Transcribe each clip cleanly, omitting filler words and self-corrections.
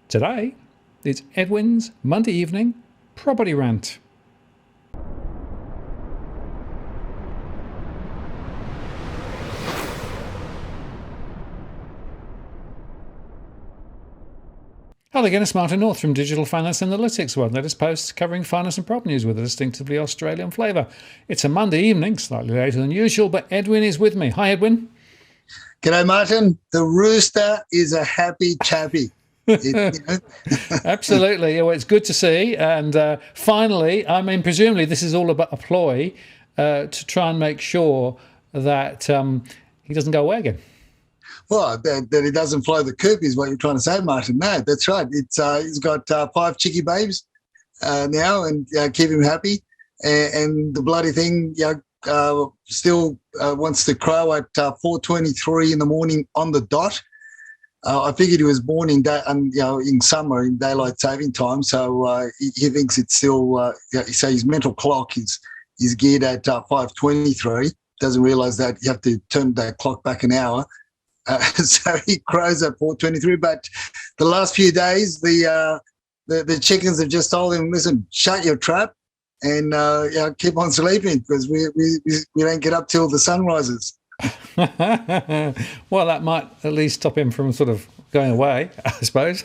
Today, it's Edwin's Monday evening property rant. Hello again, it's Martin North from Digital Finance Analytics World. Latest posts covering finance and prop news with a distinctively Australian flavour. It's a Monday evening, slightly later than usual, but Edwin is with me. Hi, Edwin. G'day, Martin. The rooster is a happy chappy. Absolutely. Well, it's good to see. And finally, I mean, presumably this is all about a ploy to try and make sure that he doesn't go away again. Well, that he doesn't fly the coop is what you're trying to say, Martin. No, that's right. He's got 5 chickie babes now, and keep him happy. And the bloody thing, still wants to crow at 4:23 in the morning on the dot. I figured he was born in summer in daylight saving time, so he thinks it's still. So his mental clock is geared at 5:23. Doesn't realise that you have to turn that clock back an hour. So he crows at 4:23. But the last few days, the chickens have just told him, "Listen, shut your trap and keep on sleeping because we don't get up till the sun rises." Well, that might at least stop him from sort of going away, I suppose.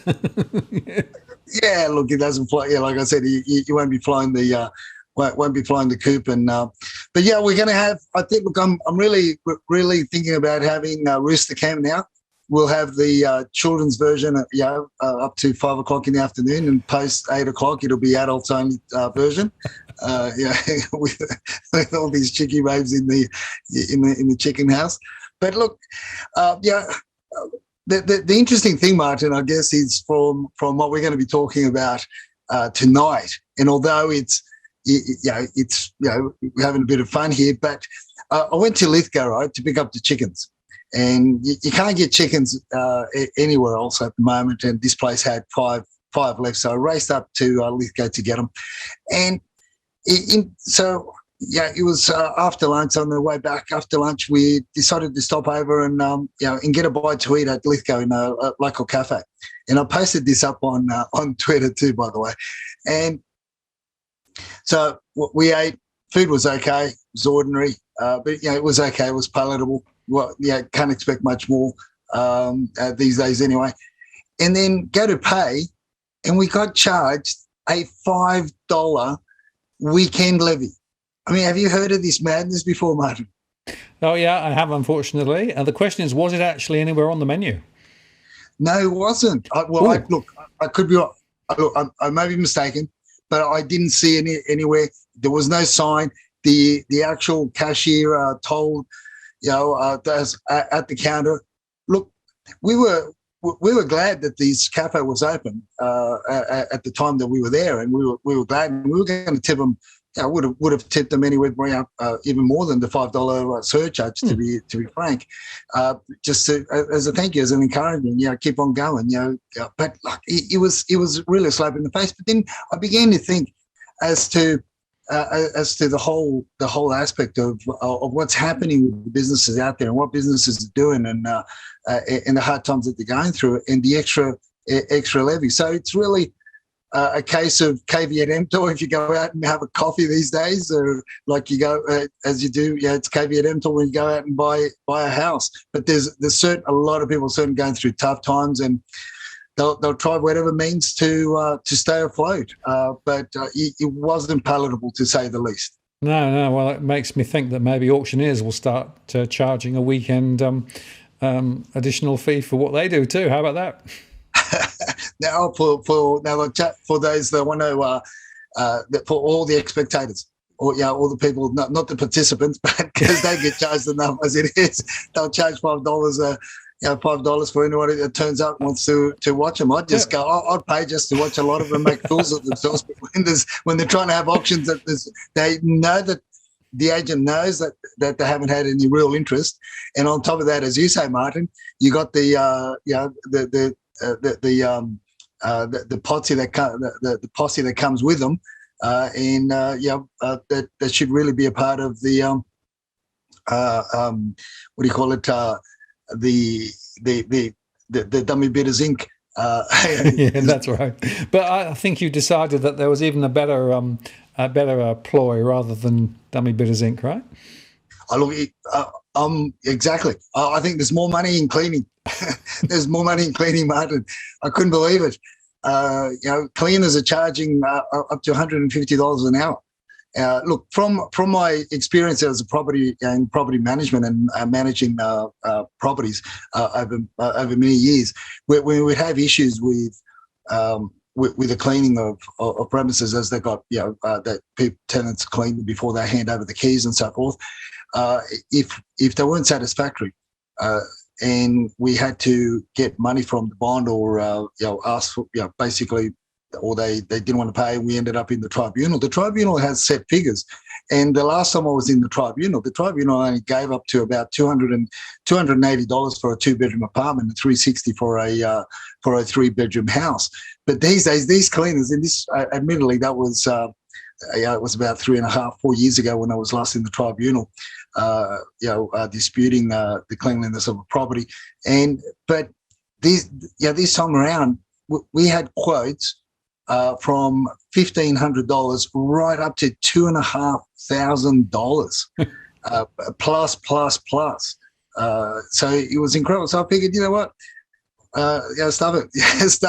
Yeah, look, he doesn't fly. Yeah, like I said, he won't be flying the. Won't be flying the coop, but yeah, we're going to have. I think. Look, I'm really thinking about having Rooster Camp now. We'll have the children's version, up to 5 o'clock in the afternoon, and post 8 o'clock it'll be adults only version. With all these chickie babes in the chicken house. But look, the interesting thing, Martin, I guess, is from what we're going to be talking about tonight. And although we're having a bit of fun here, but I went to Lithgow, right, to pick up the chickens, and you can't get chickens anywhere else at the moment, and this place had five left, so I raced up to Lithgow to get them, and it was after lunch. On the way back after lunch, we decided to stop over and get a bite to eat at Lithgow in a local cafe, and I posted this up on Twitter too, by the way, and so we ate. Food was okay. It was ordinary, but it was okay. It was palatable. Well, can't expect much more these days anyway. And then go to pay, and we got charged a $5 weekend levy. I mean, have you heard of this madness before, Martin? Oh yeah, I have, unfortunately. And the question is, was it actually anywhere on the menu? No, it wasn't. I could be. I may be mistaken, but I didn't see anywhere. There was no sign. The actual cashier told us at the counter, look, we were glad that this cafe was open at the time that we were there, and we were glad, and we were going to tip them. Would have tipped them anywhere even more than the $5 surcharge, to be frank, just as a thank you, as an encouragement. Keep on going. But like it was really a slap in the face. But then I began to think as to the whole aspect of what's happening with the businesses out there and what businesses are doing, and the hard times that they're going through, and the extra levy. So it's really a case of caveat emptor. If you go out and have a coffee these days, or like you go as you do, it's caveat emptor when you go out and buy a house. But there's a lot of people certainly going through tough times, and they'll try whatever means to stay afloat. But it wasn't palatable, to say the least. No. Well, it makes me think that maybe auctioneers will start charging a weekend additional fee for what they do too. How about that? Now, for those that want to, for all the spectators, or all the people, not the participants, but because they get charged enough as it is, they'll charge $5. $5 for anyone that turns up and wants to watch them. I'd just go. I'd pay just to watch a lot of them make fools of themselves. But when they're trying to have auctions, they know that the agent knows that they haven't had any real interest, and on top of that, as you say, Martin, you got the posse that comes with them, and that should really be a part of the what do you call it? The Dummy Bitters Inc. Yeah, that's right. But I think you decided that there was even a better ploy rather than dummy bitters Inc., right? I look, exactly. I think there's more money in cleaning. There's more money in cleaning, Martin. I couldn't believe it. Cleaners are charging up to $150 an hour. Look, from my experience as a property management and managing properties over many years, when we would have issues with the cleaning of premises as they got that tenants clean before they hand over the keys and so forth. If they weren't satisfactory, and we had to get money from the bond or ask for basically, or they didn't want to pay, we ended up in the tribunal. The tribunal has set figures, and the last time I was in the tribunal only gave up to about $280 for a 2-bedroom apartment and $360 for a 3-bedroom house. But these days, these cleaners, and this admittedly that was it was about 3.5, 4 years ago when I was last in the tribunal, disputing the cleanliness of a property, but this time around we had quotes from $1,500 right up to $2,500 plus. So it was incredible. So I figured, you know what? Start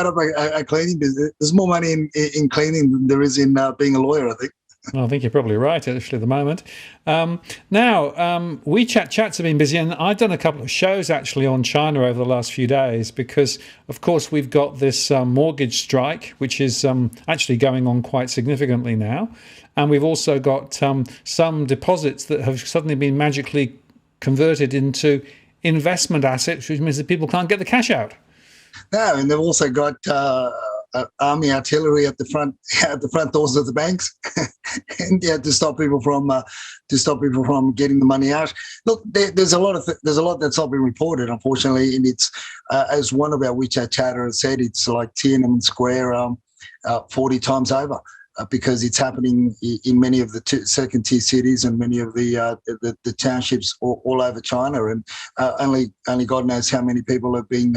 up a cleaning business. There's more money in cleaning than there is in being a lawyer, I think. Well, I think you're probably right, actually, at the moment. WeChat chats have been busy, and I've done a couple of shows, actually, on China over the last few days because, of course, we've got this mortgage strike, which is actually going on quite significantly now. And we've also got some deposits that have suddenly been magically converted into investment assets, which means that people can't get the cash out. No, and they've also got army artillery at the front doors of the banks, and to stop people from getting the money out. Look, there's a lot that's not been reported, unfortunately, and it's as one of our WeChat chatters said, it's like Tiananmen Square 40 times over. Because it's happening in many of the second-tier cities and many of the townships all over China, and only God knows how many people have been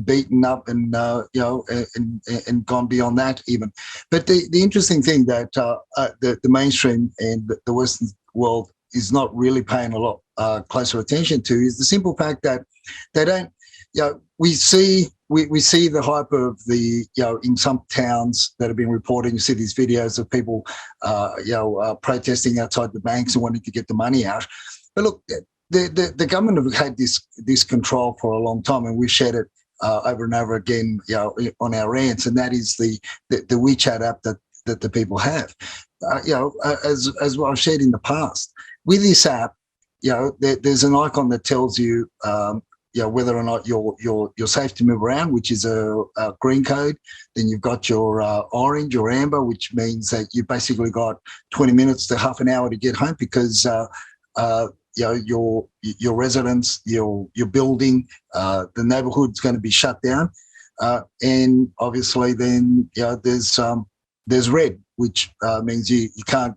beaten up and and gone beyond that even. But the interesting thing that the mainstream and the Western world is not really paying a lot closer attention to is the simple fact that they don't. We see the hype of the in some towns that have been reporting. You see these videos of people protesting outside the banks and wanting to get the money out. But look, the government have had this control for a long time, and we've shared it over and over again on our rants, and that is the WeChat app that the people have. As I've shared in the past, with this app, there's an icon that tells you. Whether or not you're safe to move around, which is a green code. Then you've got your orange or amber, which means that you basically got 20 minutes to half an hour to get home because your residence, your building, the neighbourhood's going to be shut down, and obviously then there's red, which means you can't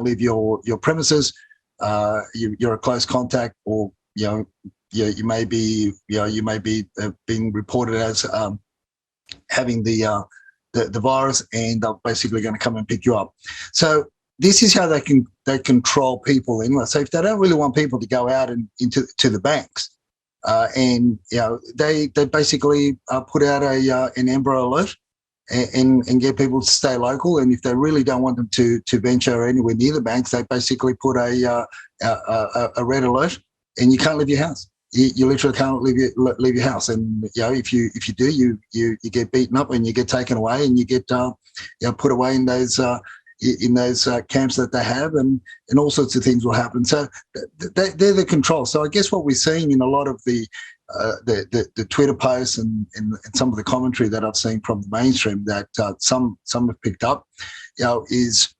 leave your premises. You're a close contact, or you may be being reported as having the virus, and they're basically going to come and pick you up. So this is how they control people anyway. So if they don't really want people to go out and into the banks, and they basically put out an Amber Alert and get people to stay local. And if they really don't want them to venture anywhere near the banks, they basically put a red alert, and you can't leave your house. You literally can't leave your house, and if you do, you get beaten up and you get taken away and you get put away in those camps that they have, and all sorts of things will happen. So they're the control. So I guess what we're seeing in a lot of the Twitter posts and some of the commentary that I've seen from the mainstream that some have picked up, is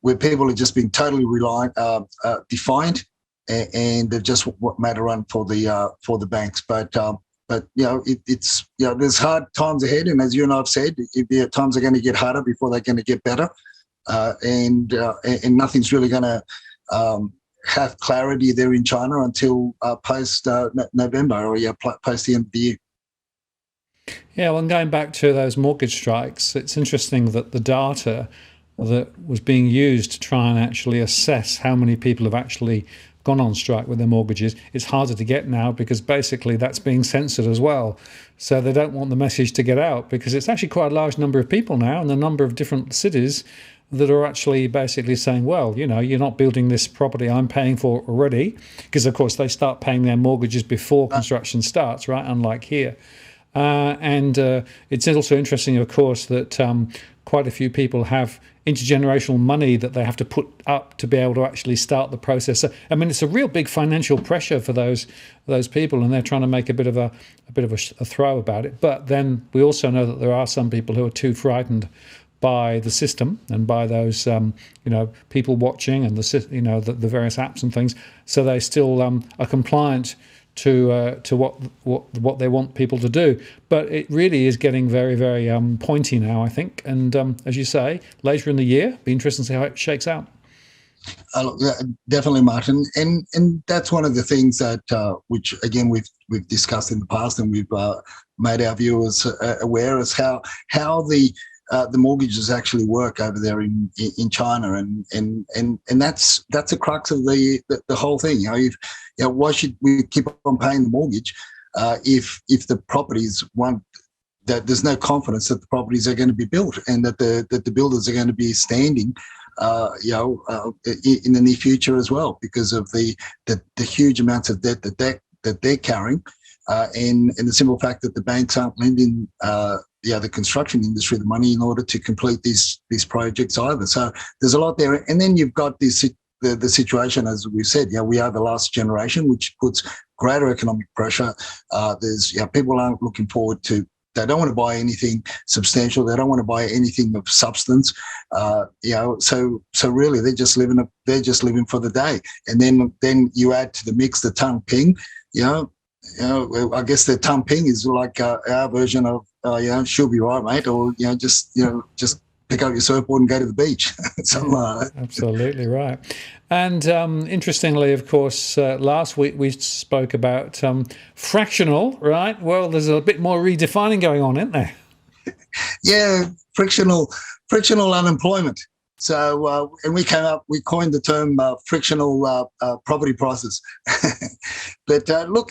where people are just being totally defiant, and they've just made a run for the banks. But it's there's hard times ahead, and as you and I have said, the times are going to get harder before they're going to get better, and nothing's really going to have clarity there in China until post November, or post the end of the year. Yeah, well, going back to those mortgage strikes, it's interesting that the data that was being used to try and actually assess how many people have actually gone on strike with their mortgages, it's harder to get now because basically that's being censored as well. So they don't want the message to get out because it's actually quite a large number of people now and a number of different cities that are actually basically saying, well, you're not building this property I'm paying for already, because of course they start paying their mortgages before construction starts, right? Unlike here. And it's also interesting, of course, that quite a few people have intergenerational money that they have to put up to be able to actually start the process. So, I mean, it's a real big financial pressure for those people, and they're trying to make a bit of a throw about it. But then we also know that there are some people who are too frightened by the system and by those people watching and the various apps and things, so they still are compliant to what they want people to do. But it really is getting very, very pointy now, I think. And as you say, later in the year, be interesting to see how it shakes out. Definitely, Martin, and that's one of the things that which again we've discussed in the past, and we've made our viewers aware as how the mortgages actually work over there in China, and that's the crux of the whole thing. Why should we keep on paying the mortgage if the properties that there's no confidence that the properties are going to be built and that the builders are going to be standing in the near future as well, because of the huge amounts of debt that they're carrying, and the simple fact that the banks aren't lending the construction industry the money in order to complete these projects either. So there's a lot there. And then you've got this the situation, as we said, we are the last generation, which puts greater economic pressure. There's people aren't looking forward to. They don't want to buy anything substantial. They don't want to buy anything of substance. So really, they're just living for the day. And then you add to the mix the tongue ping. I guess the tongue ping is like our version of she'll be right, mate, or just pick up your surfboard and go to the beach. Something like that. Absolutely right. And interestingly, of course, last week we spoke about fractional, right? Well, there's a bit more redefining going on, isn't there? Yeah, frictional unemployment. So, and we coined the term frictional property prices. But look,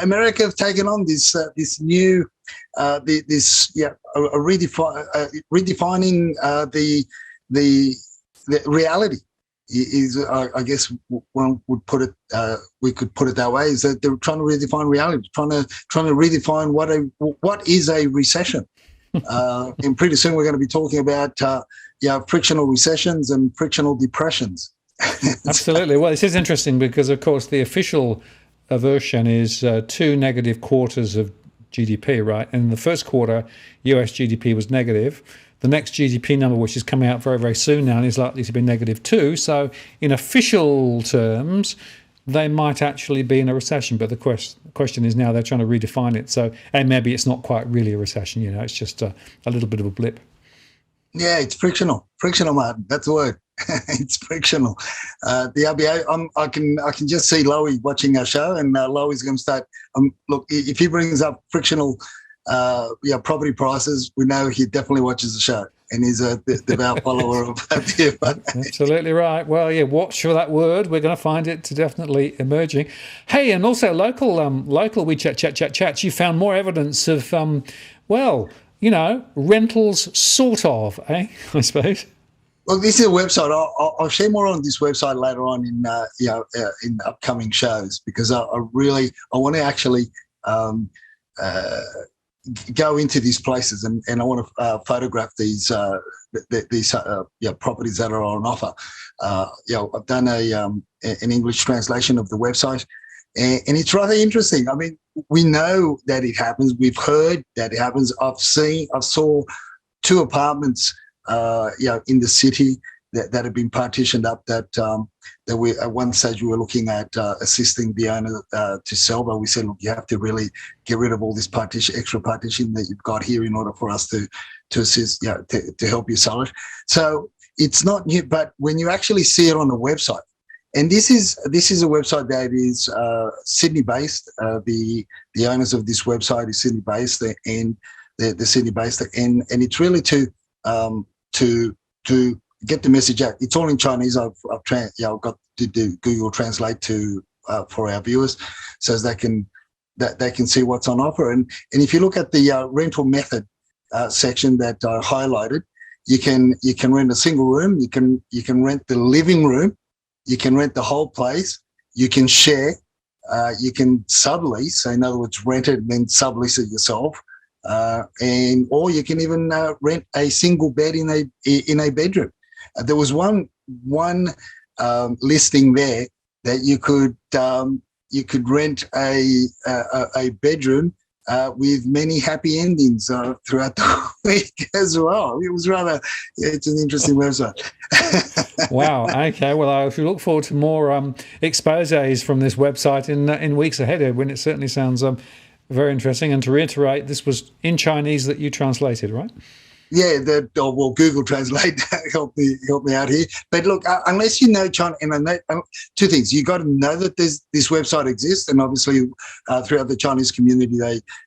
America have taken on this new redefining the reality. Is I guess one would put it. We could put it that way. Is that they're trying to redefine reality, trying to redefine what is a recession. And pretty soon we're going to be talking about frictional recessions and frictional depressions. Absolutely. Well, this is interesting because, of course, the official version is 2 negative quarters of GDP, right? And in the first quarter, US GDP was negative. The next GDP number, which is coming out very, very soon now, is likely to be -2. So in official terms, they might actually be in a recession. But the question is now they're trying to redefine it. So, and maybe it's not quite really a recession, it's just a little bit of a blip. Yeah, it's frictional. Frictional, Martin. That's the word. It's frictional. The RBA, I can just see Lowy watching our show, and Lowy's going to start. Look, if he brings up frictional property prices, we know he definitely watches the show, and he's a devout follower of that. Absolutely right. Well, watch for that word. We're going to find it definitely emerging. Hey, and also local we chat. You found more evidence of rentals, sort of, I suppose. Well, this is a website. I'll share more on this website later on in upcoming shows, because I want to actually go into these places and I want to photograph these properties that are on offer. I've done an English translation of the website, and it's rather interesting. I mean, we know that it happens. We've heard that it happens. I saw 2 apartments, in the city that have been partitioned up. That we at one stage we were looking at assisting the owner to sell, but we said, look, you have to really get rid of all this extra partition that you've got here in order for us to assist, to help you sell it. So it's not new, but when you actually see it on the website, And this is a website that is Sydney based. The owners of this website is Sydney based, and the Sydney based, and it's really to get the message out. It's all in Chinese. I've got to do Google Translate to for our viewers, so they can see what's on offer. And if you look at the rental method section that I highlighted, you can rent a single room. You can rent the living room. You can rent the whole place. You can share. You can sublease. So in other words, rent it and then sublease it yourself. Or you can even rent a single bed in a bedroom. There was one listing there that you could rent a bedroom with many happy endings throughout the week as well. It's an interesting website. Wow. Okay. Well, I should look forward to more exposés from this website in weeks ahead, Edwin. It certainly sounds very interesting. And to reiterate, this was in Chinese that you translated, right? Yeah, Google Translate help me out here. But look, unless you know China, and I know two things: you got to know that this website exists, and obviously throughout the Chinese community,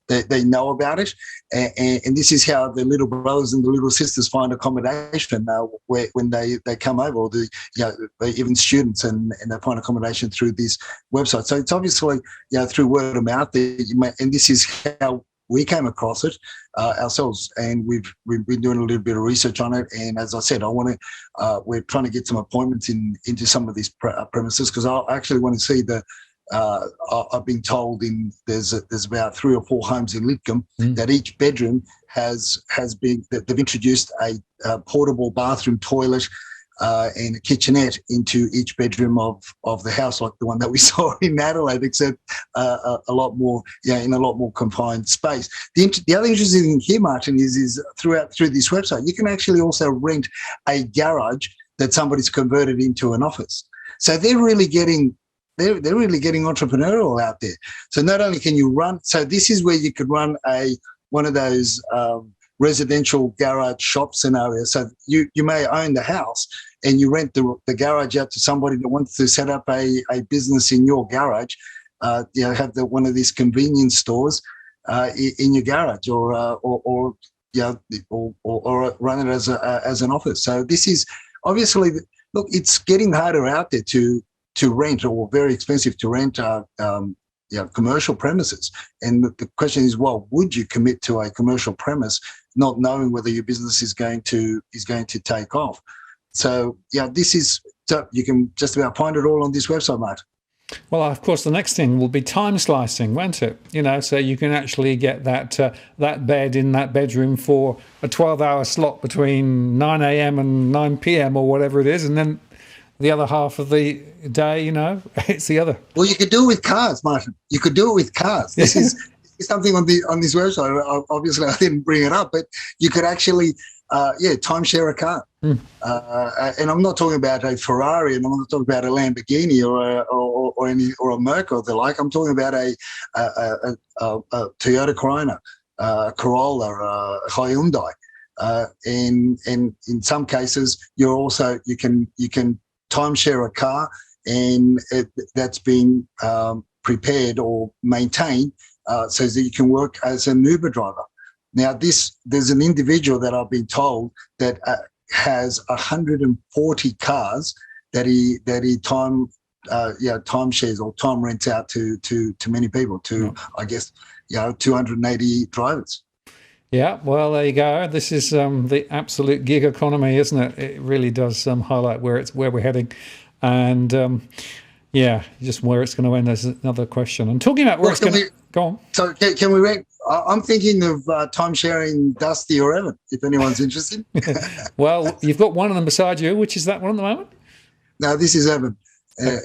they know about it, and this is how the little brothers and the little sisters find accommodation when they come over, or even students, and they find accommodation through this website. So it's obviously through word of mouth and this is how we came across it ourselves, and we've been doing a little bit of research on it. And as I said, we're trying to get some appointments into some of these premises, because I actually want to see I've been told there's about 3 or 4 homes in Lidcombe that each bedroom has been, that they've introduced a portable bathroom, toilet, and a kitchenette into each bedroom of the house, like the one that we saw in Adelaide, except a lot more, in a lot more confined space. The other interesting thing here, Martin, is through this website, you can actually also rent a garage that somebody's converted into an office. So they're really getting entrepreneurial out there. So not only can you so this is where you could run one of those residential garage shop scenarios. So you may own the house and you rent the garage out to somebody that wants to set up a business in your garage. Have one of these convenience stores in your garage, or run it as an office. So this is obviously, look, it's getting harder out there to rent, or very expensive to rent commercial premises. And the question is, well, would you commit to a commercial premise not knowing whether your business is going to take off? So you can just about find it all on this website, Martin. Well, of course, the next thing will be time slicing, won't it? So you can actually get that bed in that bedroom for a 12-hour slot between 9 a.m. and 9 p.m. or whatever it is, and then the other half of the day, it's the other. Well, you could do it with cars, Martin. You could do it with cars. This is something on this website. Obviously, I didn't bring it up, but you could actually, timeshare a car. And I'm not talking about a Ferrari, and I'm not talking about a Lamborghini or a Merc or the like. I'm talking about a Toyota Corolla, a Hyundai. And in some cases, you can timeshare a car, and that's being prepared or maintained so that you can work as an Uber driver. Now, there's an individual that I've been told that has 140 cars that he time shares or time rents out to many people, I guess 280 drivers. Yeah, well, there you go. This is the absolute gig economy, isn't it? It really does highlight where we're heading, and just where it's going to end is another question. And talking about where it's going to go on. So can we rank? I'm thinking of time sharing Dusty or Evan, if anyone's interested. Well, you've got one of them beside you. Which is that one at the moment? No, this is Evan.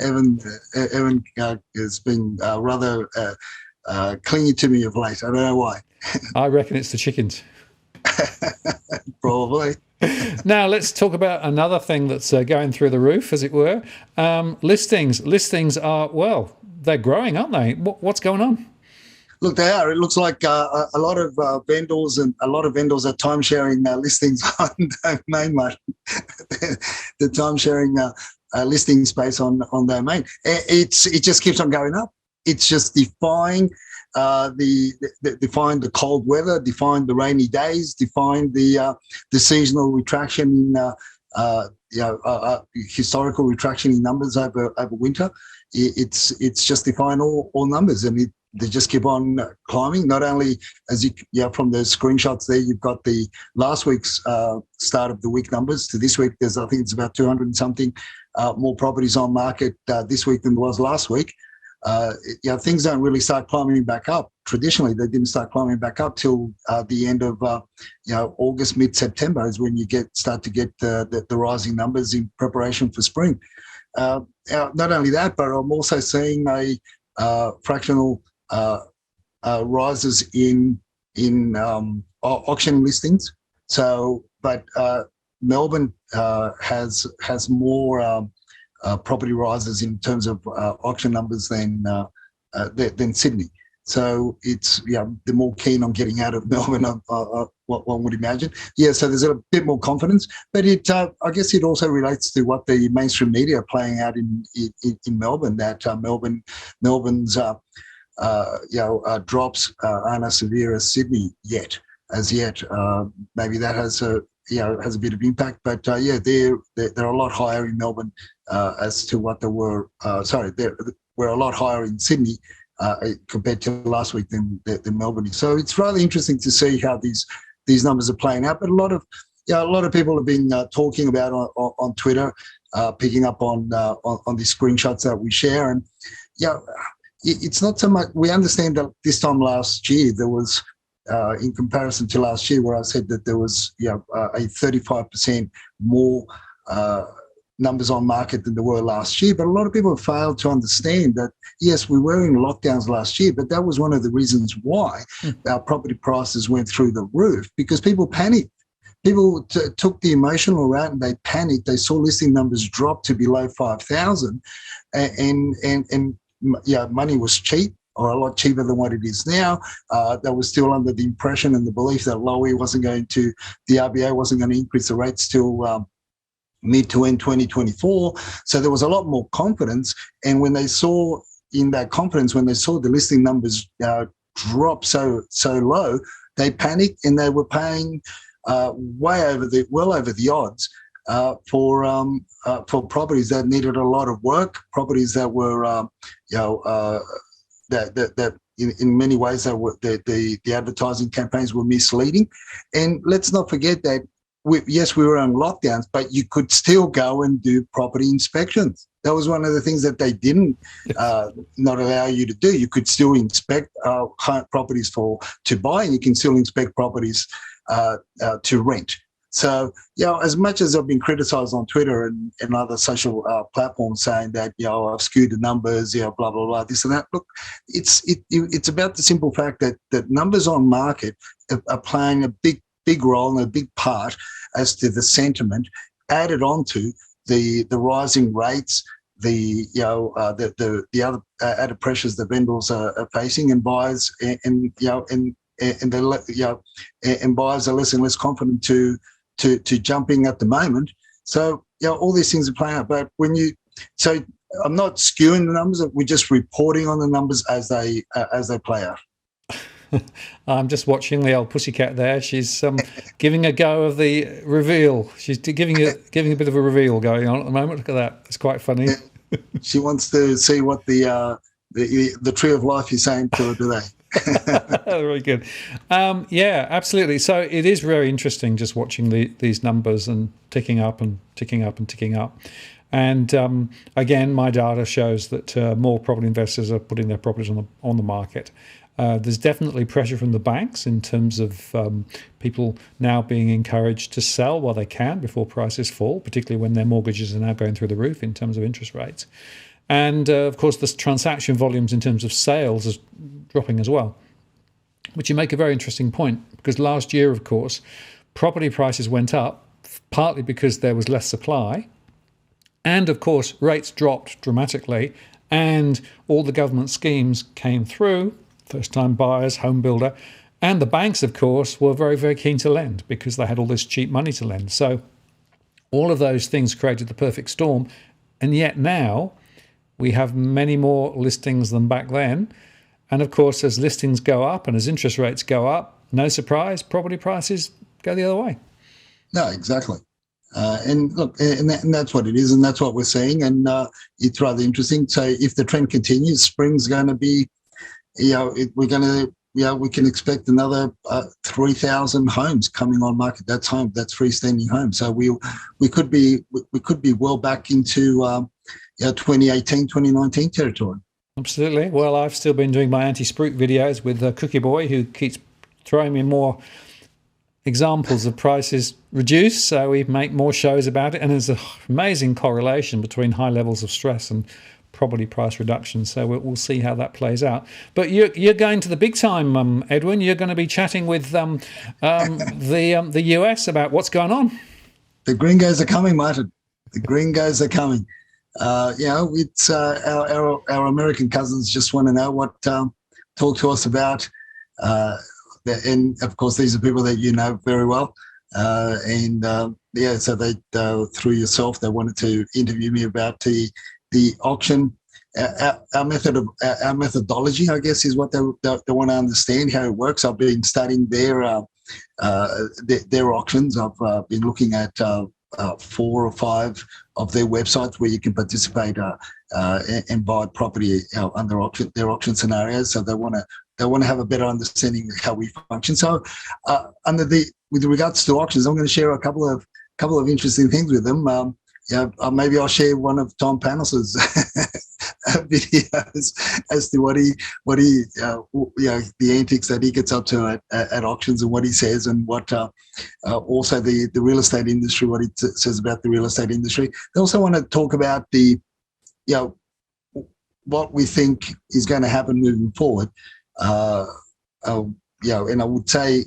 Evan has been rather clingy to me of late. I don't know why. I reckon it's the chickens. Probably. Now let's talk about another thing that's going through the roof, as it were. Listings. Listings are, well, they're growing, aren't they? What's going on? Look, they are. It looks like a lot of vendors are time sharing listings on Domain Mart. The time sharing listing space on domain. It just keeps on going up. It's just defying define the cold weather, define the rainy days, define the seasonal retraction historical retraction in numbers over winter. It's just define all numbers, and they just keep on climbing. Not only as from the screenshots there, you've got the last week's start of the week numbers to this week. I think it's about 200 and something more properties on market this week than there was last week. Things don't really start climbing back up. Traditionally, they didn't start climbing back up till the end of August, mid-September is when you start to get the rising numbers in preparation for spring. Not only that, but I'm also seeing fractional rises in auction listings. So, but Melbourne has more property rises in terms of auction numbers than Sydney. So it's they're more keen on getting out of Melbourne, what one would imagine. So there's a bit more confidence, but I guess it also relates to what the mainstream media are playing out in Melbourne. That Melbourne's drops aren't as severe as Sydney as yet. Maybe that has a bit of impact, but they're a lot higher in Melbourne as to what they were. We're a lot higher in Sydney compared to last week than Melbourne. So it's rather interesting to see how these numbers are playing out. But a lot of people have been talking about on Twitter, picking up on the screenshots that we share, and it's not so much. We understand that this time last year there was. In comparison to last year, where I said that there was a 35% more numbers on market than there were last year. But a lot of people have failed to understand that, yes, we were in lockdowns last year, but that was one of the reasons why our property prices went through the roof, because people panicked. People took the emotional route and they panicked. They saw listing numbers drop to below 5,000 and money was cheap, or a lot cheaper than what it is now. That was still under the impression and the belief that the RBA wasn't going to increase the rates till mid to end 2024. So there was a lot more confidence. And when they saw the listing numbers drop so low, they panicked and they were paying well over the odds for properties that needed a lot of work, properties that were that in many ways the advertising campaigns were misleading. And let's not forget that we were on lockdowns, but you could still go and do property inspections. That was one of the things that they didn't not allow you to do. You could still inspect properties to buy, and you can still inspect properties to rent. So, as much as I've been criticised on Twitter and other social platforms saying that, I've skewed the numbers, blah, blah, blah, this and that, look, it's about the simple fact that numbers on market are playing a big role and a big part as to the sentiment added onto the rising rates, the other added pressures the vendors are facing, and buyers and buyers are less and less confident to jumping at the moment. So all these things are playing out. But so I'm not skewing the numbers. We're just reporting on the numbers as they play out. I'm just watching the old pussycat there. She's giving a go of the reveal. She's giving a bit of a reveal going on at the moment. Look at that. It's quite funny. She wants to see what the tree of life is saying to her today. Very good. Absolutely. So it is very interesting just watching these numbers and ticking up and ticking up and ticking up. And again, my data shows that more property investors are putting their properties on the market. There's definitely pressure from the banks in terms of people now being encouraged to sell while they can before prices fall, particularly when their mortgages are now going through the roof in terms of interest rates. And, of course, the transaction volumes in terms of sales is dropping as well. But you make a very interesting point, because last year, of course, property prices went up, partly because there was less supply. And, of course, rates dropped dramatically, and all the government schemes came through, first-time buyers, home builder, and the banks, of course, were very, very keen to lend because they had all this cheap money to lend. So all of those things created the perfect storm. And yet now we have many more listings than back then. And of course, as listings go up and as interest rates go up, no surprise, property prices go the other way. No, exactly. And look, and that's what it is, and that's what we're seeing, and it's rather interesting. So if the trend continues, spring's going to be, we can expect another 3,000 homes coming on market. That's freestanding homes. So we could be well back into 2018, 2019 territory. Absolutely. Well, I've still been doing my anti-spruik videos with Cookie Boy, who keeps throwing me more examples of prices reduced, so we make more shows about it, and there's an amazing correlation between high levels of stress and property price reduction. So we'll see how that plays out. But you're going to the big time, Edwin. You're going to be chatting with the US about what's going on. The gringos are coming, Martin. The gringos are coming. It's our American cousins just want to know what, talk to us about. And of course, these are people that you know very well. So they through yourself, they wanted to interview me about the auction. Our methodology, I guess, is what they want to understand how it works. I've been studying their auctions. I've been looking at 4 or 5 of their websites where you can participate and buy property under their auction scenarios. So they want to have a better understanding of how we function. So with regards to auctions, I'm going to share a couple of interesting things with them. Maybe I'll share one of Tom Panos's videos as to what he the antics that he gets up to at auctions and what he says, and what also the real estate industry, what he says about the real estate industry. They also want to talk about what we think is going to happen moving forward. And I would say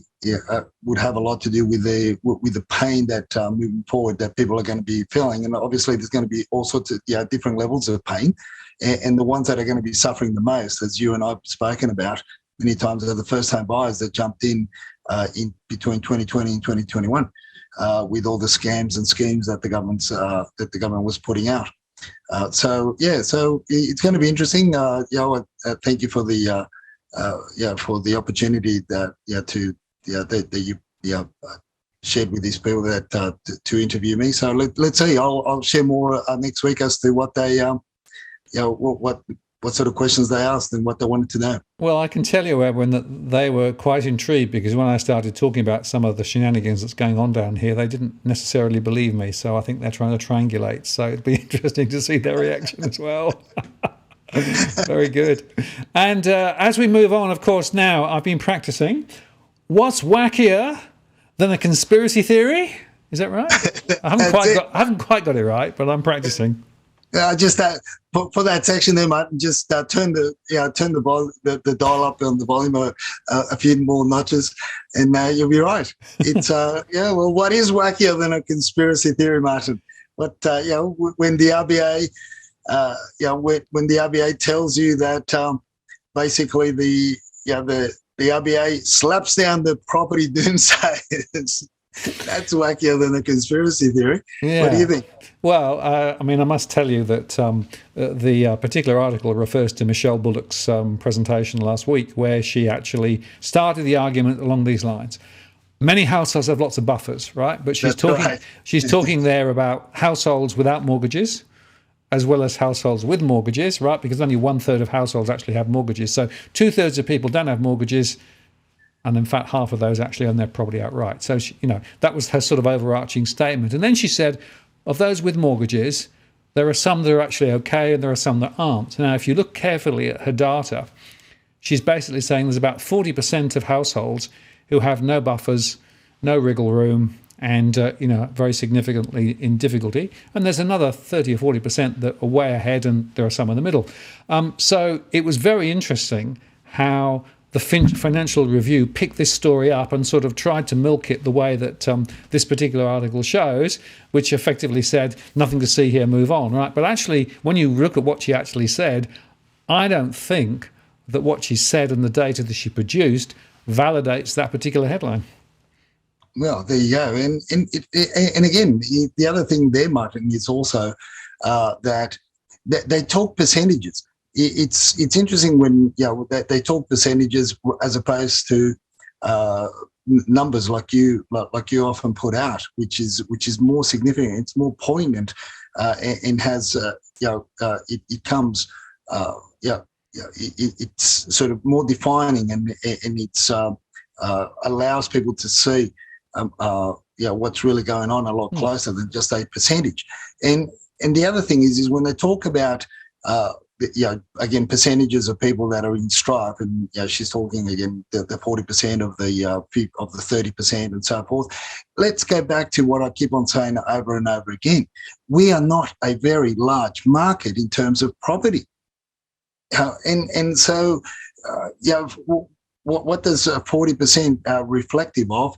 would have a lot to do with the pain that moving forward that people are going to be feeling, and obviously there's going to be all sorts of different levels of pain, and the ones that are going to be suffering the most, as you and I've spoken about many times, are the first-time buyers that jumped in between 2020 and 2021 with all the scams and schemes that the government was putting out. So it's going to be interesting. Thank you for the opportunity that you shared with these people that to interview me. So let's see. I'll share more next week as to what they what sort of questions they asked and what they wanted to know. Well, I can tell you, Edwin, that they were quite intrigued, because when I started talking about some of the shenanigans that's going on down here, they didn't necessarily believe me. So I think they're trying to triangulate. So it'd be interesting to see their reaction as well. Very good. And as we move on, of course, now I've been practicing. What's wackier than a conspiracy theory? Is that right? I haven't quite got it right, but I'm practicing. Just that for that section there, Martin, just turn the dial up on the volume a few more notches, and you'll be right. It's well, what is wackier than a conspiracy theory, Martin? But when the RBA when the RBA tells you that basically the RBA slaps down the property doomsayers, that's wackier than a conspiracy theory. Yeah. What do you think? Well, I must tell you that the particular article refers to Michelle Bullock's presentation last week, where she actually started the argument along these lines. Many households have lots of buffers, right? But she's talking there about households without mortgages, as well as households with mortgages, right? Because only 1/3 of households actually have mortgages. So 2/3 of people don't have mortgages, and in fact, half of those actually own their property outright. So, that was her sort of overarching statement. And then she said, of those with mortgages, there are some that are actually okay and there are some that aren't. Now, if you look carefully at her data, she's basically saying there's about 40% of households who have no buffers, no wriggle room, and very significantly in difficulty. And there's another 30 or 40% that are way ahead, and there are some in the middle. So it was very interesting how the Financial Review picked this story up and sort of tried to milk it the way that this particular article shows, which effectively said, nothing to see here, move on, right? But actually, when you look at what she actually said, I don't think that what she said and the data that she produced validates that particular headline. Well, there you go. And again, the other thing there, Martin, is also that they talk percentages. It's interesting when they talk percentages as opposed to numbers like you often put out, which is more significant. It's more poignant and has it comes it's sort of more defining and it's allows people to see what's really going on a lot closer than just a percentage. And the other thing is when they talk about again, percentages of people that are in strife, and she's talking again the 40% of the 30% and so forth. Let's go back to what I keep on saying over and over again. We are not a very large market in terms of property, and so what does 40% reflective of?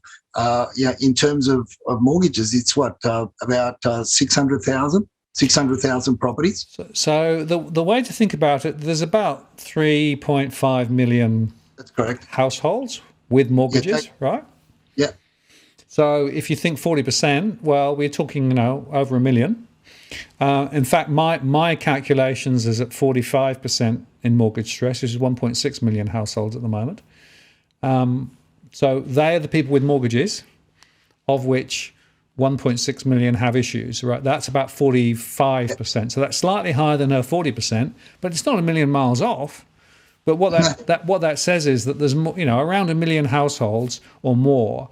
In terms of mortgages, it's about 600,000 properties. So the way to think about it, there's about 3.5 million. That's correct. Households with mortgages, right? Yeah. So if you think 40%, well, we're talking over a million. In fact, my calculations is at 45% in mortgage stress, which is 1.6 million households at the moment. So they are the people with mortgages, of which 1.6 million have issues, right? That's about 45%. So that's slightly higher than her 40%, but it's not a million miles off. But what that says is that there's around a million households or more,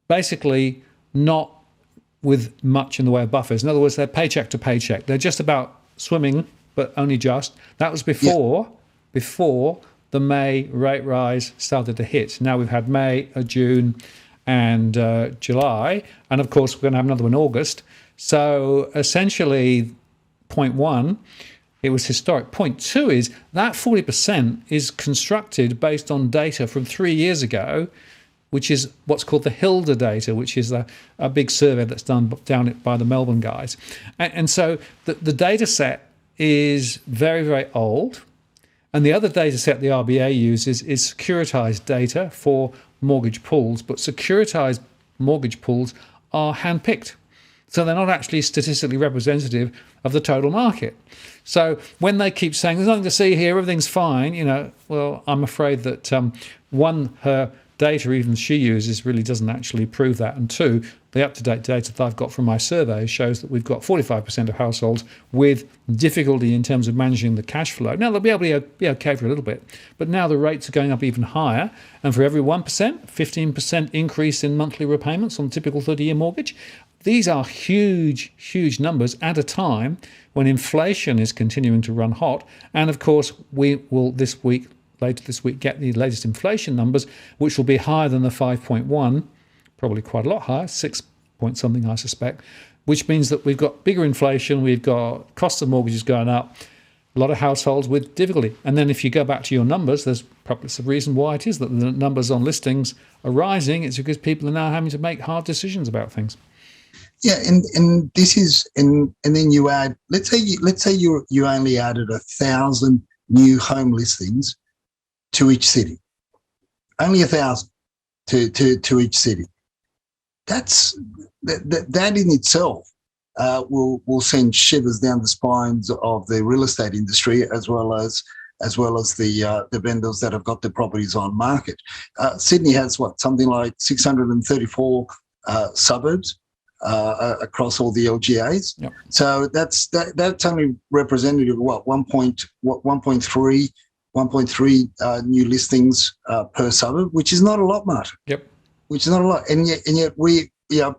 basically not with much in the way of buffers. In other words, they're paycheck to paycheck. They're just about swimming, but only just. That was before the May rate rise started to hit. Now we've had May, June, and July, and of course we're going to have another one in August. So essentially, point one, it was historic. Point two is that 40% is constructed based on data from 3 years ago, which is what's called the Hilda data, which is a big survey that's done down by the Melbourne guys. And so the data set is very, very old. And the other data set the RBA uses is securitized data for mortgage pools, but securitized mortgage pools are handpicked. So they're not actually statistically representative of the total market. So when they keep saying there's nothing to see here, everything's fine, well, I'm afraid that her data even she uses really doesn't actually prove that. And two, the up-to-date data that I've got from my survey shows that we've got 45% of households with difficulty in terms of managing the cash flow. Now, they'll be able to be okay for a little bit, but now the rates are going up even higher. And for every 1%, 15% increase in monthly repayments on a typical 30-year mortgage. These are huge, huge numbers at a time when inflation is continuing to run hot. And of course, we will later this week, get the latest inflation numbers, which will be higher than the 5.1, probably quite a lot higher, 6 point something, I suspect, which means that we've got bigger inflation, we've got costs of mortgages going up, a lot of households with difficulty. And then if you go back to your numbers, there's probably some reason why it is that the numbers on listings are rising. It's because people are now having to make hard decisions about things. Yeah, and this is and then you add, let's say you only added 1,000 new home listings to each city, only 1,000 to each city. That in itself will send shivers down the spines of the real estate industry as well as the vendors that have got their properties on market. Sydney has something like 634 suburbs across all the LGAs. Yep. So that's only representative of 1.3 new listings per suburb, which is not a lot, Martin. Yep. Which is not a lot, and yet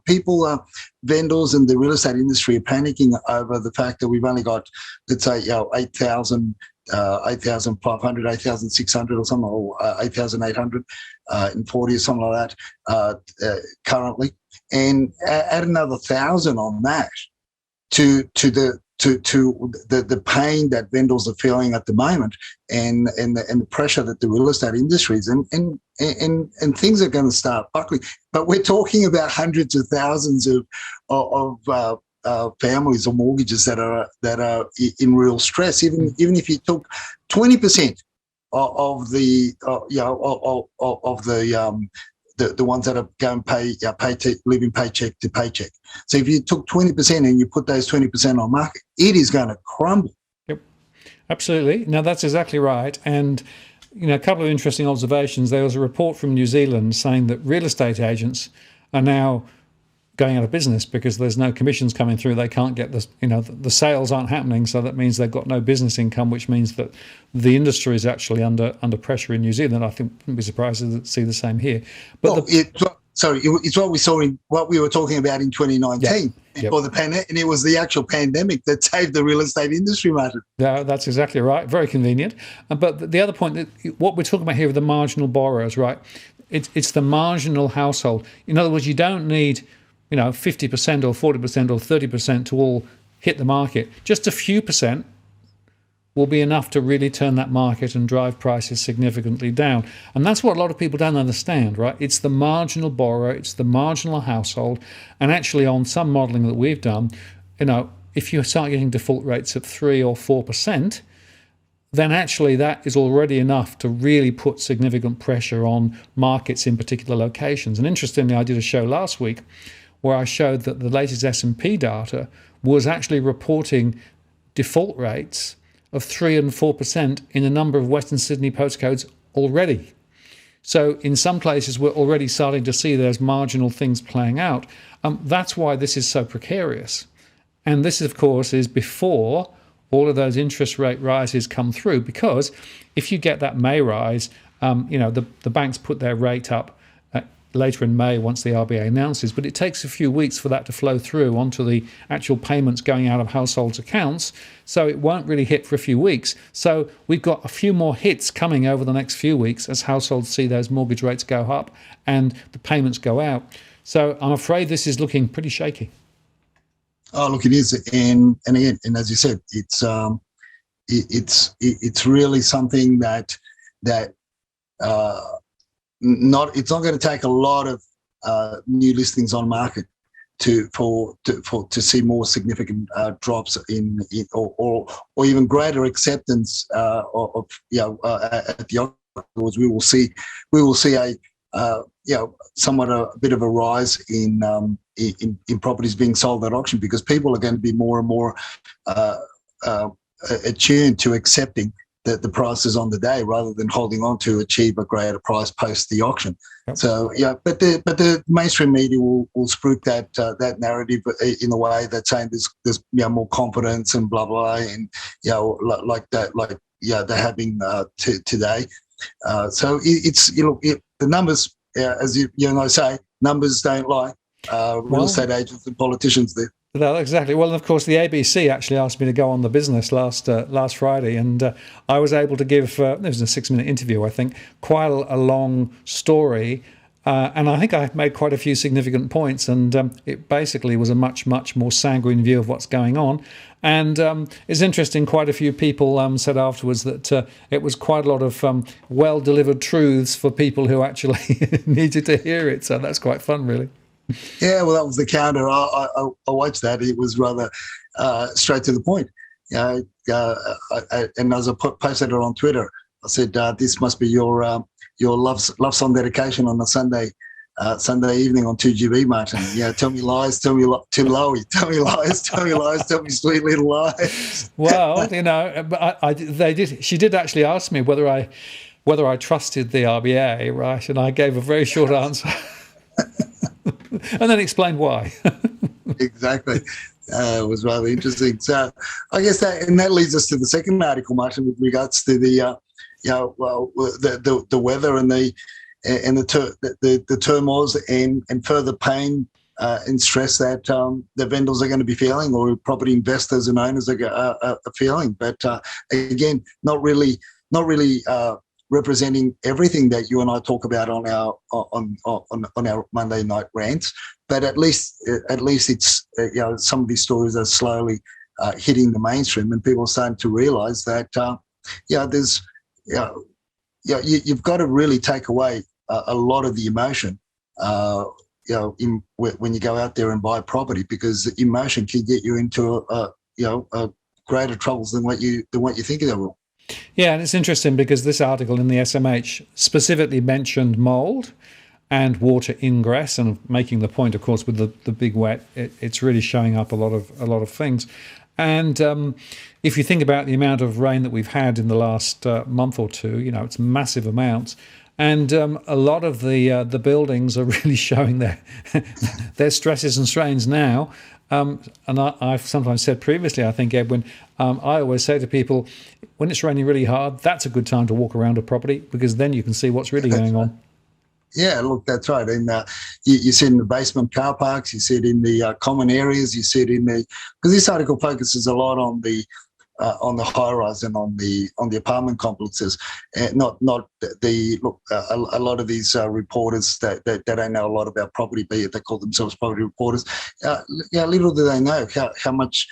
people, vendors in the real estate industry are panicking over the fact that we've only got, let's say, 8,000, 8,500, 8,600 or something, or 8,840 or something like that currently, and add another 1,000 on that to the pain that vendors are feeling at the moment, and the pressure that the real estate industry is and things are going to start buckling. But we're talking about hundreds of thousands of families or mortgages that are in real stress. Even if you took 20% of the the ones that are going living paycheck to paycheck. So if you took 20% and you put those 20% on market, it is going to crumble. Yep, absolutely. Now that's exactly right. And a couple of interesting observations. There was a report from New Zealand saying that real estate agents are now going out of business because there's no commissions coming through. They can't get the sales aren't happening, so that means they've got no business income, which means that the industry is actually under pressure in New Zealand. I think wouldn't be surprised to see the same here. But it's what we saw in what we were talking about in 2019 before the pandemic, and it was the actual pandemic that saved the real estate industry, Martin. Yeah, that's exactly right. Very convenient. But the other point, what we're talking about here are the marginal borrowers, right? It's the marginal household. In other words, you don't need 50% or 40% or 30% to all hit the market. Just a few percent will be enough to really turn that market and drive prices significantly down. And that's what a lot of people don't understand, right? It's the marginal borrower, it's the marginal household. And actually on some modelling that we've done, if you start getting default rates of 3 or 4%, then actually that is already enough to really put significant pressure on markets in particular locations. And interestingly, I did a show last week where I showed that the latest S&P data was actually reporting default rates of 3 and 4% in a number of Western Sydney postcodes already. So in some places, we're already starting to see those marginal things playing out. That's why this is so precarious. And this, of course, is before all of those interest rate rises come through, because if you get that May rise, the banks put their rate up later in May once the RBA announces, but it takes a few weeks for that to flow through onto the actual payments going out of households' accounts, so it won't really hit for a few weeks. So we've got a few more hits coming over the next few weeks as households see those mortgage rates go up and the payments go out. So I'm afraid this is looking pretty shaky. Oh, look, it is, and again, and as you said, it's really something that it's not going to take a lot of new listings on market to see more significant drops in or even greater acceptance of at the auctions. We will see a somewhat a bit of a rise in properties being sold at auction, because people are going to be more and more attuned to accepting the prices on the day rather than holding on to achieve a greater price post the auction. Yep. So but the mainstream media will spruik that narrative in a way that's saying there's more confidence and blah blah, and like they're having today. So the numbers, as you and I say, numbers don't lie. Real estate agents and politicians do. No, exactly. Well, of course, the ABC actually asked me to go on The Business last Friday, and I was able to give, it was a 6-minute interview, I think, quite a long story, and I think I made quite a few significant points, and it basically was a much, much more sanguine view of what's going on. And it's interesting, quite a few people said afterwards that it was quite a lot of well-delivered truths for people who actually needed to hear it, so that's quite fun, really. Yeah, well, that was the counter. I watched that. It was rather straight to the point. And as I posted it on Twitter, I said, "This must be your love song dedication on a Sunday evening on 2GB, Martin. Tell me lies, tell me too low. Tell me lies, tell me lies, tell me sweet little lies." Well, but she did actually ask me whether I trusted the RBA, right? And I gave a very short answer. And then explain why. Exactly. It was rather interesting. So I guess that leads us to the second article, Martin, with regards to the weather and the turmoils and further pain and stress that the vendors are going to be feeling, or property investors and owners are feeling. But again, not really representing everything that you and I talk about on our Monday night rants, but at least it's some of these stories are slowly hitting the mainstream, and people are starting to realise that you've got to really take away a lot of the emotion when you go out there and buy property, because emotion can get you into greater troubles than what you think they will. Yeah, and it's interesting because this article in the SMH specifically mentioned mould, and water ingress, and making the point, of course, with the big wet, it's really showing up a lot of things. And if you think about the amount of rain that we've had in the last month or two, it's massive amounts. And a lot of the buildings are really showing their stresses and strains now. And I've sometimes said previously, I think, Edwin, I always say to people, when it's raining really hard, that's a good time to walk around a property, because then you can see what's really going on. Yeah, look, that's right. And you see it in the basement car parks, you see it in the common areas, you see it in the, because this article focuses a lot on the high rise and on the apartment complexes, not the look. A lot of these reporters that don't know a lot about property, be it they call themselves property reporters. Little do they know how much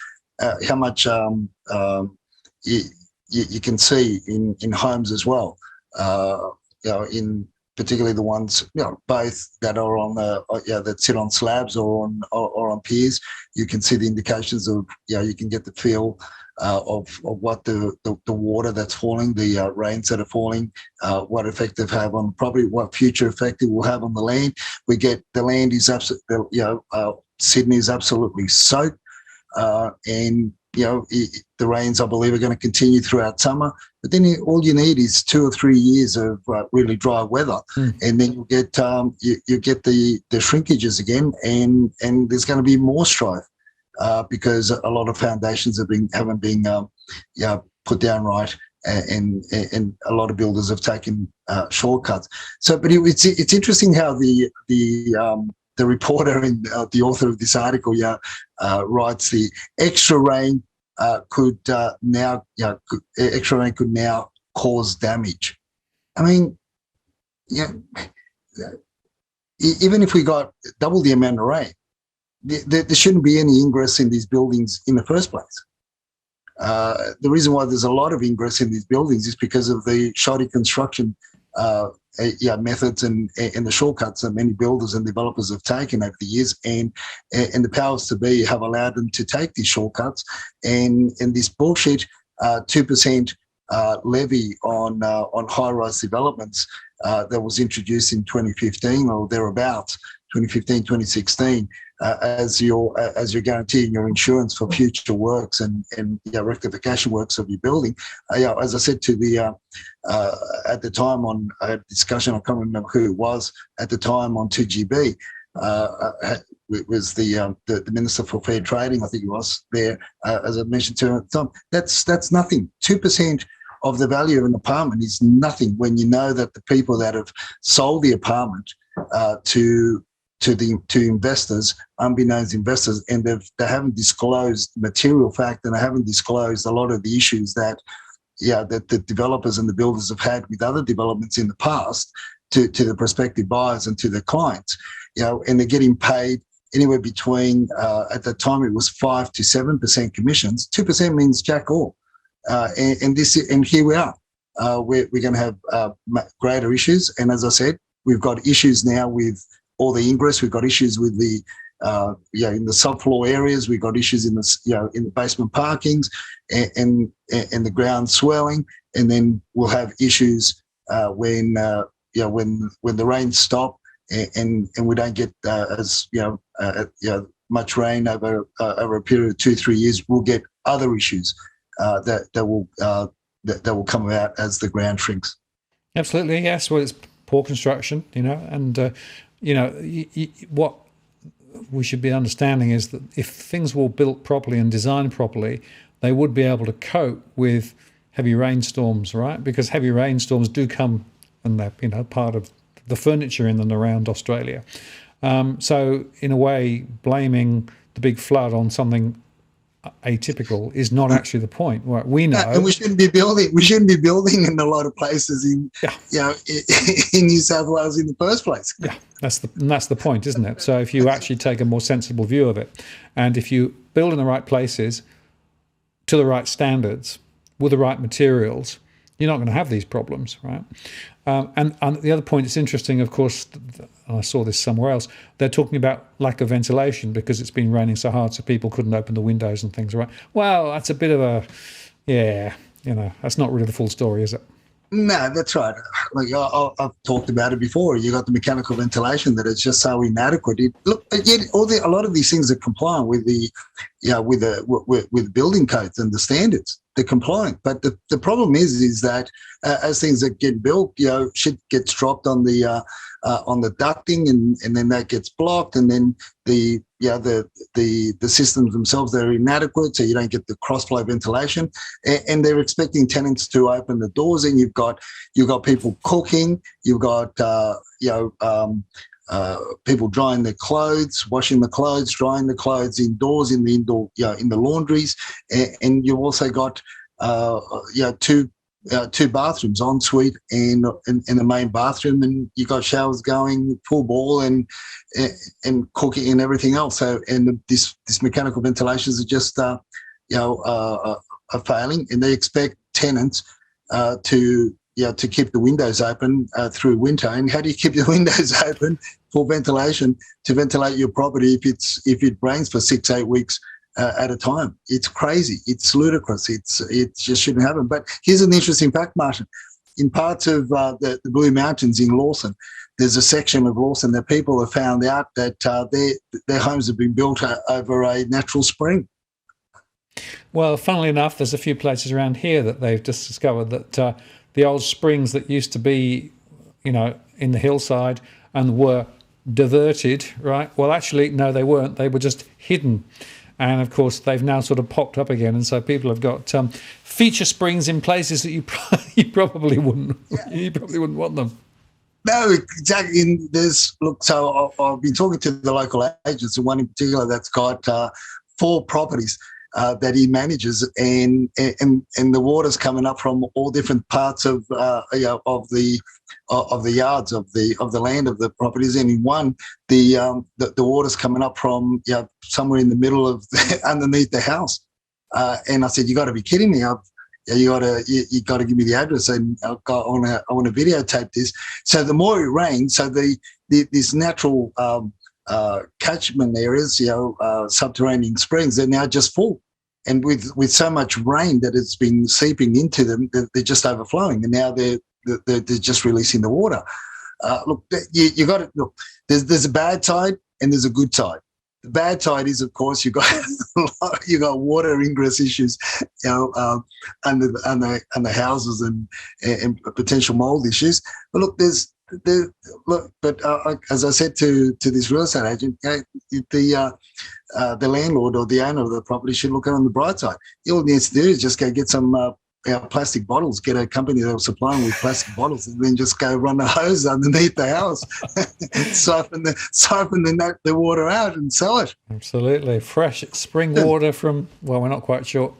you can see in homes as well. In particularly the ones, both that are on that sit on slabs or on piers. You can see the indications of, you can get the feel of what the water that's falling, the rains that are falling, what effect they have on the property, what future effect it will have on the land. We get the land is absolutely, Sydney is absolutely soaked, and the rains, I believe, are going to continue throughout summer. But then all you need is 2 or 3 years of really dry weather, and then you get the shrinkages again, and there's going to be more strife because a lot of foundations haven't been put down right, and a lot of builders have taken shortcuts. So, but it's interesting how the reporter and the author of this article writes the extra rain could now cause damage. I mean, even if we got double the amount of rain, there shouldn't be any ingress in these buildings in the first place. The reason why there's a lot of ingress in these buildings is because of the shoddy construction methods and the shortcuts that many builders and developers have taken over the years, and the powers to be have allowed them to take these shortcuts, and this bullshit 2% levy on high-rise developments that was introduced in 2015 or thereabouts, 2015, 2016, as you're guaranteeing your insurance for future works and rectification works of your building. As I said to the at the time on a discussion, I can't remember who it was at the time on 2GB. It was the Minister for Fair Trading, I think it was there, as I mentioned to him at the time. That's nothing. 2% of the value of an apartment is nothing when you know that the people that have sold the apartment to investors, unbeknownst investors, and they haven't disclosed material fact, and they haven't disclosed a lot of the issues that the developers and the builders have had with other developments in the past to the prospective buyers and to their clients. And they're getting paid anywhere between at the time it was 5 to 7% commissions. 2% means jack all, and here we are. We're going to have greater issues, and as I said, we've got issues now with all the ingress. We've got issues with the in the subfloor areas. We've got issues in the in the basement parkings and the ground swelling, and then we'll have issues when the rains stop and we don't get as much rain over a period of 2-3 years. We'll get other issues that will come about as the ground shrinks. Absolutely, yes. Well, it's poor construction, and what we should be understanding is that if things were built properly and designed properly, they would be able to cope with heavy rainstorms, right? Because heavy rainstorms do come, and they're part of the furniture in and around Australia. So in a way, blaming the big flood on something atypical is not actually the point. Right? We know, and we shouldn't be building. We shouldn't be building in a lot of places in in New South Wales in the first place. Yeah, that's the point, isn't it? So if you actually take a more sensible view of it, and if you build in the right places, to the right standards, with the right materials, you're not going to have these problems, right? And the other point, it's interesting, of course, I saw this somewhere else, they're talking about lack of ventilation because it's been raining so hard so people couldn't open the windows and things, right? Well, that's a bit of a, that's not really the full story, is it? No, that's right. Like I've talked about it before. You got the mechanical ventilation that is just so inadequate. Look, yet a lot of these things are compliant with the, with building codes and the standards. They're compliant, but the problem is that as things that get built, shit gets dropped on the ducting, and then that gets blocked, and then the systems themselves, they're inadequate, so you don't get the cross flow ventilation, and they're expecting tenants to open the doors, and you've got people cooking, you've got people drying their clothes, washing the clothes, drying the clothes indoors in the laundries, and you've also got two bathrooms, ensuite and the main bathroom, and you got showers going full ball, and cooking and everything else. So, and this mechanical ventilations are just are failing, and they expect tenants to keep the windows open through winter. And how do you keep the windows open for ventilation to ventilate your property if it rains for 6-8 weeks at a time? It's crazy. It's ludicrous. It just shouldn't happen. But here's an interesting fact, Martin. In parts of the Blue Mountains in Lawson, there's a section of Lawson that people have found out that their homes have been built over a natural spring. Well, funnily enough, there's a few places around here that they've just discovered that the old springs that used to be, in the hillside and were diverted, right? Well, actually, no, they weren't. They were just hidden. And of course, they've now sort of popped up again, and so people have got feature springs in places that you probably wouldn't want them. No, exactly. So I've been talking to the local agents, and one in particular that's got 4 properties that he manages, and the water's coming up from all different parts of the yards of the land of the properties. And in one, the water's coming up from somewhere in the middle of underneath the house. And I said, "You got to be kidding me! You got to give me the address, and I want to videotape this." So the more it rains, so this natural catchment areas, subterranean springs, they're now just full. And with so much rain that it's been seeping into them, they're just overflowing, and now they're just releasing the water. Look, you got to look. There's a bad side and there's a good side. The bad side is, of course, you got water ingress issues, under the houses, and potential mold issues. But look, as I said to this real estate agent, the landlord or the owner of the property should look on the bright side. All he needs to do is just go get some plastic bottles, get a company that will supply them with plastic bottles, and then just go run a hose underneath the house, siphon the water out and sell it. Absolutely. Fresh spring water from, well, we're not quite sure.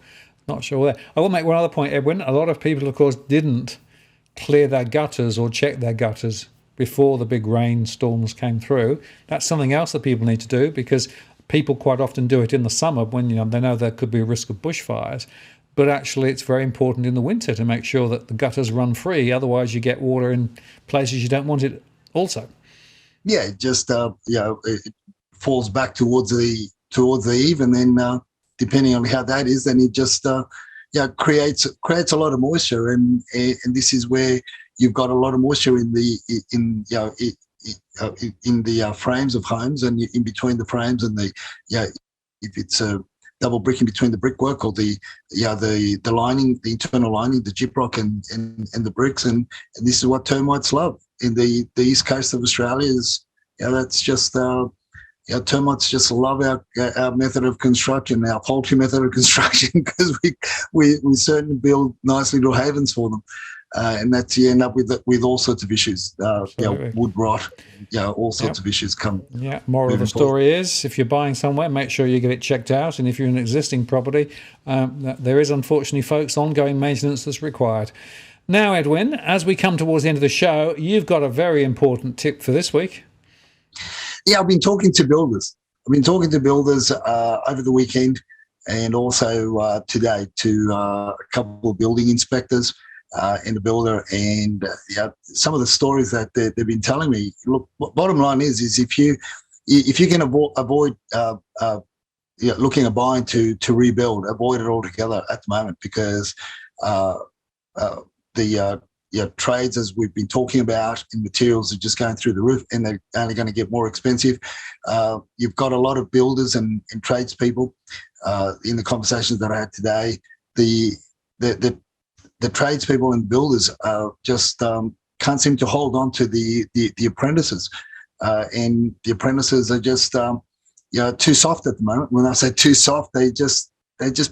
Not sure there. I will make one other point, Edwin. A lot of people, of course, didn't clear their gutters or check their gutters before the big rainstorms came through. That's something else that people need to do, because people quite often do it in the summer when they know there could be a risk of bushfires. But actually, it's very important in the winter to make sure that the gutters run free. Otherwise, you get water in places you don't want it also. Yeah, it just it falls back towards the eave, and then depending on how that is, then it just creates a lot of moisture, and this is where you've got a lot of moisture in the frames of homes, and in between the frames, and if it's a double brick in between the brickwork, or the lining, the internal lining, the gyprock and the bricks, and this is what termites love in the east coast of Australia. Is that's just termites just love our method of construction, our poultry method of construction, because we certainly build nice little havens for them. And that's you end up with all sorts of issues, wood rot, all sorts of issues come. Yeah, moral of the story is, if you're buying somewhere, make sure you get it checked out. And if you're in an existing property, there is unfortunately, folks, ongoing maintenance that's required. Now, Edwin, as we come towards the end of the show, you've got a very important tip for this week. Yeah, I've been talking to builders. Over the weekend, and also today to a couple of building inspectors and a builder, and some of the stories that they've been telling me. Look, bottom line is if you can avoid looking at buying to rebuild, avoid it altogether at the moment, because the trades, as we've been talking about, in materials are just going through the roof, and they're only going to get more expensive. You've got a lot of builders and tradespeople. In the conversations that I had today, the tradespeople and builders just can't seem to hold on to the apprentices, and the apprentices are just too soft at the moment. When I say too soft, they just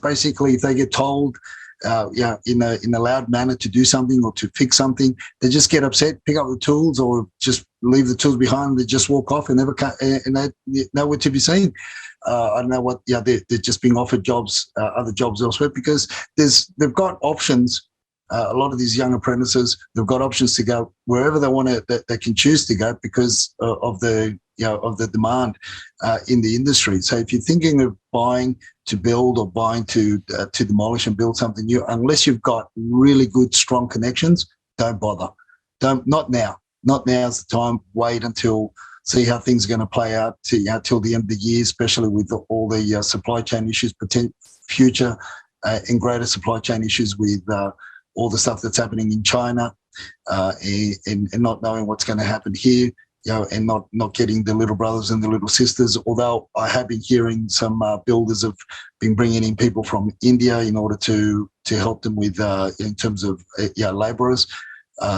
basically, if they get told in a loud manner to do something or to fix something, they just get upset, pick up the tools, or just leave the tools behind. They just walk off and never and they're nowhere to be seen. I don't know what. They're just being offered jobs, other jobs elsewhere, because they've got options. A lot of these young apprentices, they've got options to go wherever they want to. That they can choose to go because of the demand in the industry. So if you're thinking of buying to build or buying to demolish and build something new, unless you've got really good, strong connections, don't bother. Not now. Not now's the time. Wait until see how things are going to play out till the end of the year, especially with all the supply chain issues, future and greater supply chain issues with all the stuff that's happening in China, and not knowing what's going to happen here, and not getting the little brothers and the little sisters. Although I have been hearing some builders have been bringing in people from India in order to help them with in terms of labourers.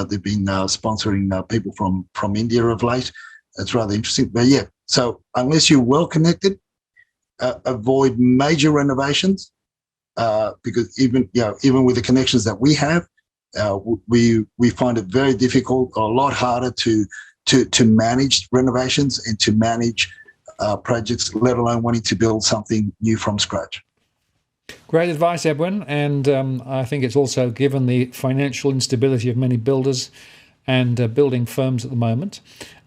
They've been sponsoring people from India of late. That's rather interesting. But yeah, so unless you're well connected, avoid major renovations. Because even with the connections that we have, we find it very difficult, a lot harder to manage renovations and to manage projects, let alone wanting to build something new from scratch. Great advice, Edwin, and I think it's also, given the financial instability of many builders and building firms at the moment,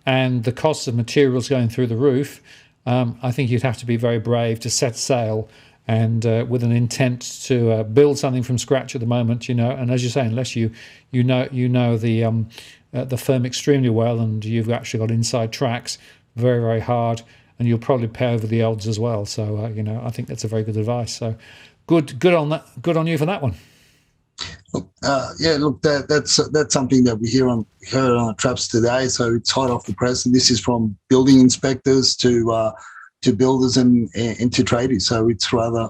and the cost of materials going through the roof, I think you'd have to be very brave to set sail and with an intent to build something from scratch at the moment, and as you say, unless you know the firm extremely well and you've actually got inside tracks, very, very hard, and you'll probably pay over the odds as well. So I think that's a very good advice. So good on that. Good on you for that one. Look, that's something that we heard on the traps today. So it's hot off the press, and this is from building inspectors to builders and to tradies. So it's rather,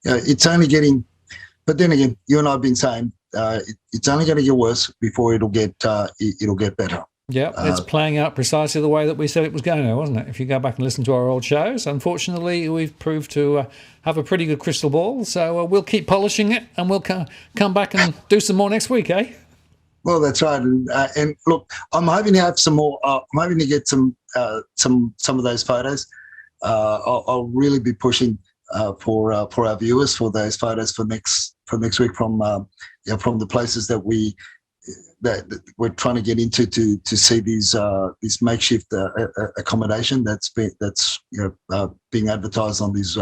it's only getting, but then again, you and I have been saying it's only going to get worse before it'll get better. Yeah, it's playing out precisely the way that we said it was going to, wasn't it? If you go back and listen to our old shows, unfortunately, we've proved to have a pretty good crystal ball. So we'll keep polishing it, and we'll come back and do some more next week, eh? Well, that's right. And look, I'm hoping to have some more. I'm hoping to get some of those photos. I'll really be pushing for our viewers for those photos for next week from the places that we're trying to get into to see these this makeshift accommodation that's being advertised on these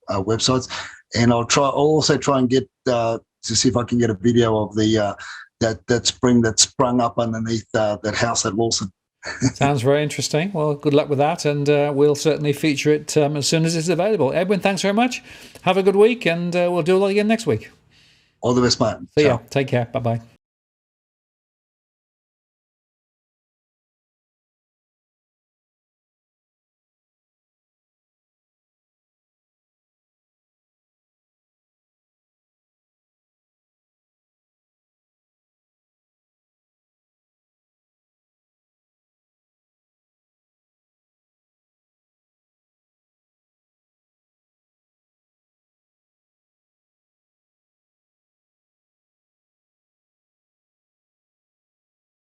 websites. And I'll also try and get to see if I can get a video of the that spring that sprung up underneath that house at Lawson. Sounds very interesting. Well, good luck with that, and we'll certainly feature it as soon as it's available. Edwin, thanks very much. Have a good week, and we'll do it all again next week. All the best, mate. See ya. Take care. Bye-bye.